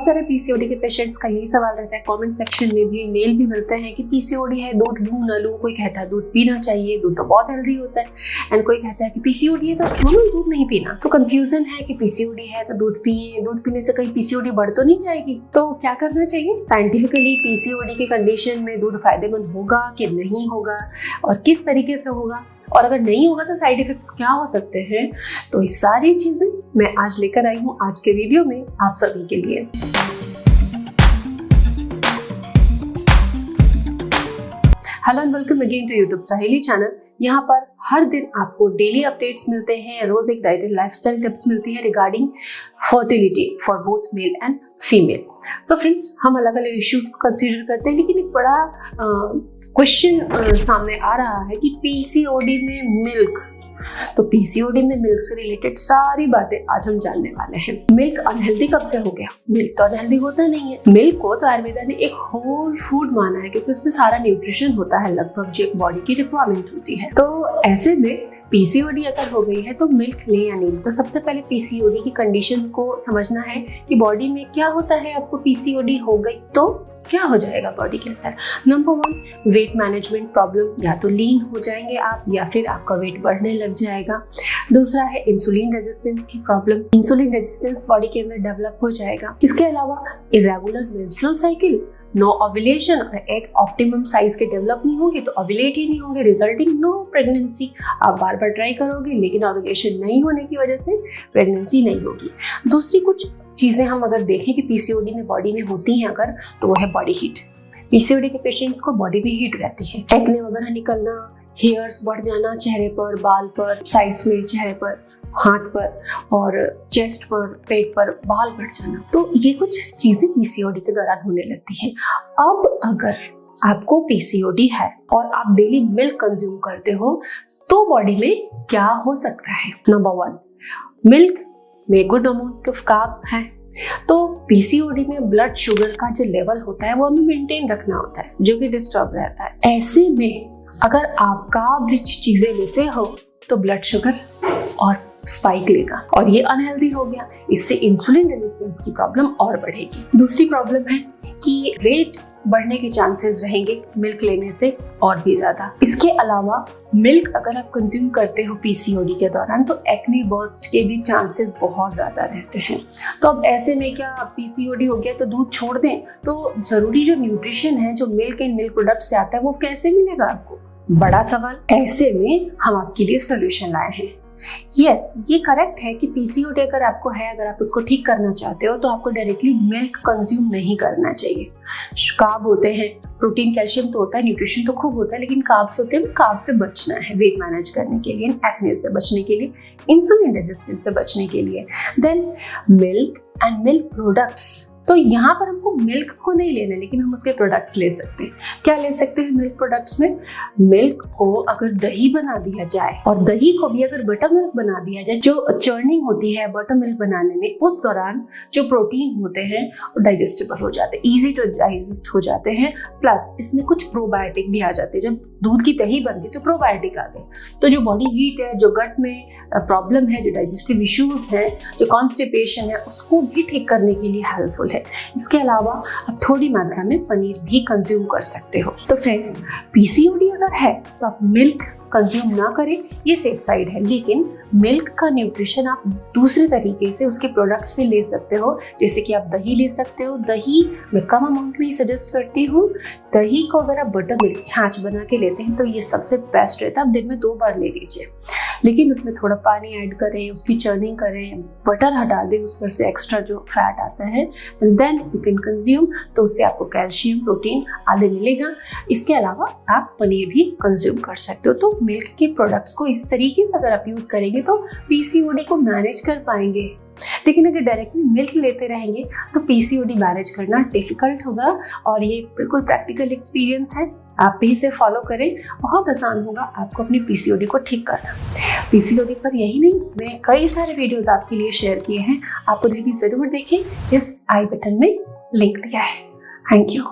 बहुत सारे पीसीओडी के पेशेंट्स का यही सवाल रहता है, कमेंट सेक्शन में भी मेल भी मिलते हैं कि पीसीओडी है, दूध लूं ना लूं। कोई कहता है दूध पीना चाहिए, दूध तो बहुत हेल्दी होता है, एंड कोई कहता है कि पीसीओडी है तो दूध नहीं पीना। तो कंफ्यूजन है कि पीसीओडी है तो दूध पिए, दूध पीने से कहीं पीसीओडी बढ़ तो नहीं जाएगी। तो क्या करना चाहिए? साइंटिफिकली पीसीओडी के कंडीशन में दूध फायदेमंद होगा कि नहीं होगा और किस तरीके से होगा, और अगर नहीं होगा तो साइड इफेक्ट्स क्या हो सकते हैं। तो ये सारी चीजें मैं आज लेकर आई हूँ आज के वीडियो में आप सभी के लिए। Hello and welcome again to YouTube Saheli channel. यहाँ पर हर दिन आपको डेली अपडेट्स मिलते हैं, रोज एक डाइट एंड लाइफस्टाइल टिप्स मिलती है regarding fertility for both male and female. So friends, हम अलग अलग इश्यूज को कंसीडर करते हैं, लेकिन एक बड़ा क्वेश्चन सामने आ रहा है कि पीसीओडी में मिल्क। तो पीसीओडी में मिल्क से रिलेटेड सारी बातें आज हम जानने वाले हैं। मिल्क अनहेल्दी कब से हो गया? मिल्क तो अनहेल्दी होता नहीं है। मिल्क को तो आयुर्वेदा ने एक होल फूड माना है क्योंकि उसमें सारा न्यूट्रिशन होता है लगभग जो एक बॉडी की रिक्वायरमेंट होती है। तो ऐसे में पीसीओडी अगर हो गई है तो मिल्क लें या नहीं। तो सबसे पहले पीसीओडी की कंडीशन को समझना है कि बॉडी में क्या होता है। आपको पीसीओडी हो गई तो क्या हो जाएगा बॉडी के अंदर? Number 1, weight management problem. या तो लीन हो जाएंगे आप या फिर आपका वेट बढ़ने लग जाएगा। दूसरा है इंसुलिन रेजिस्टेंस की प्रॉब्लम। इंसुलिन रेजिस्टेंस बॉडी के अंदर डेवलप हो जाएगा। इसके अलावा irregular menstrual cycle, no ovulation, और एक ऑप्टिमम साइज के डेवलप नहीं होंगे तो ओव्यूलेट ही नहीं होंगे, रिजल्टिंग नो प्रेगनेंसी। आप बार बार ट्राई करोगे लेकिन ओव्यूलेशन नहीं होने की वजह से प्रेगनेंसी नहीं होगी। दूसरी कुछ चीजें हम अगर देखें कि पीसीओडी में बॉडी में होती हैं अगर, तो वो है बॉडी हीट। पीसीओडी के पेशेंट्स को बॉडी में हीट रहती है, एक्ने वगैरह निकलना, हेयर्स बढ़ जाना चेहरे पर, बाल पर, साइड्स में, चेहरे पर, हाथ पर और चेस्ट पर, पेट पर बाल बढ़ जाना। तो ये कुछ चीजें पीसीओडी के दौरान होने लगती हैं। अब अगर आपको पीसीओडी है और आप डेली मिल्क कंज्यूम करते हो तो बॉडी में क्या हो सकता है? नंबर 1, मिल्क में गुड अमाउंट ऑफ कार्ब है। तो पीसीओडी में ब्लड शुगर का जो लेवल होता है वो हमें मेंटेन रखना होता है, जो कि डिस्टर्ब रहता है। ऐसे में अगर आप कार्ब रिच चीजें लेते हो तो ब्लड शुगर और स्पाइक लेगा और ये अनहेल्दी हो गया। इससे इंसुलिन रेजिस्टेंस की प्रॉब्लम और बढ़ेगी। दूसरी प्रॉब्लम है कि वेट बढ़ने के चांसेस रहेंगे मिल्क लेने से और भी ज्यादा। इसके अलावा मिल्क अगर आप कंज्यूम करते हो पीसीओडी के दौरान तो एक्ने बर्स्ट के भी चांसेस बहुत ज्यादा रहते हैं। तो अब ऐसे में क्या पीसीओडी हो गया तो दूध छोड़ दें? तो जरूरी जो न्यूट्रिशन है जो मिल्क एंड मिल्क प्रोडक्ट से आता है वो कैसे मिलेगा आपको? बड़ा सवाल। ऐसे में हम आपके लिए सोल्यूशन लाए हैं। यस, ये करेक्ट है कि पीसीओडी अगर आपको है, अगर आप उसको ठीक करना चाहते हो तो आपको डायरेक्टली मिल्क कंज्यूम नहीं करना चाहिए। कार्ब होते हैं, प्रोटीन कैल्शियम तो होता है, न्यूट्रिशन तो खूब होता है, लेकिन कार्ब्स होते हैं, कार्ब से बचना है वेट मैनेज करने के लिए, एक्ने से बचने के लिए, इंसुलिन रेजिस्टेंस से बचने के लिए। Then milk and milk products. तो यहाँ पर हमको मिल्क को नहीं लेना लेकिन हम उसके प्रोडक्ट्स ले सकते हैं। क्या ले सकते हैं मिल्क प्रोडक्ट्स में? मिल्क को अगर दही बना दिया जाए और दही को भी अगर बटर मिल्क बना दिया जाए, जो चर्निंग होती है बटर मिल्क बनाने में, उस दौरान जो प्रोटीन होते हैं वो डाइजेस्टेबल हो जाते हैं, इजी टू डाइजेस्ट हो जाते हैं। प्लस इसमें कुछ प्रोबायोटिक भी आ जाते हैं। जब दूध की दही बन गई तो प्रोबायोटिक आ गए, तो जो बॉडी हीट है, जो गट में प्रॉब्लम है, जो डाइजेस्टिव इश्यूज है, जो कॉन्स्टिपेशन है, उसको भी ठीक करने के लिए हेल्पफुल है। इसके अलावा आप थोड़ी मात्रा में पनीर भी कंज्यूम कर सकते हो। तो फ्रेंड्स, पीसीओडी अगर है तो आप मिल्क कंज्यूम ना करें, ये सेफ साइड है। लेकिन मिल्क का न्यूट्रिशन आप दूसरे तरीके से उसके प्रोडक्ट से ले सकते हो, जैसे कि आप दही ले सकते हो। दही मैं कम अमाउंट में ही सजेस्ट करती हूँ। दही को अगर आप बटर मिल्क छाछ बना के लेते हैं तो ये सबसे बेस्ट रहता है। आप दिन में 2 बार ले लीजिए, लेकिन उसमें थोड़ा पानी ऐड करें, उसकी चर्निंग करें, बटर हटा दें उस पर से एक्स्ट्रा जो फैट आता है, and then you can consume. तो उससे आपको कैल्शियम, प्रोटीन आदि मिलेगा। इसके अलावा आप पनीर भी कंज्यूम कर सकते हो। तो मिल्क के प्रोडक्ट्स को इस तरीके से अगर आप यूज करेंगे तो पीसीओडी को मैनेज कर पाएंगे। लेकिन अगर डायरेक्टली मिल्क लेते रहेंगे तो पीसीओडी मैनेज करना डिफिकल्ट होगा, और ये बिल्कुल प्रैक्टिकल एक्सपीरियंस है। आप भी इसे फॉलो करें, बहुत आसान होगा आपको अपनी पीसीओडी को ठीक करना। पीसीओडी पर यही नहीं, मैं कई सारे वीडियोस आपके लिए शेयर किए हैं, आप उन्हें भी जरूर देखें। इस आई बटन में लिंक दिया है। Thank you.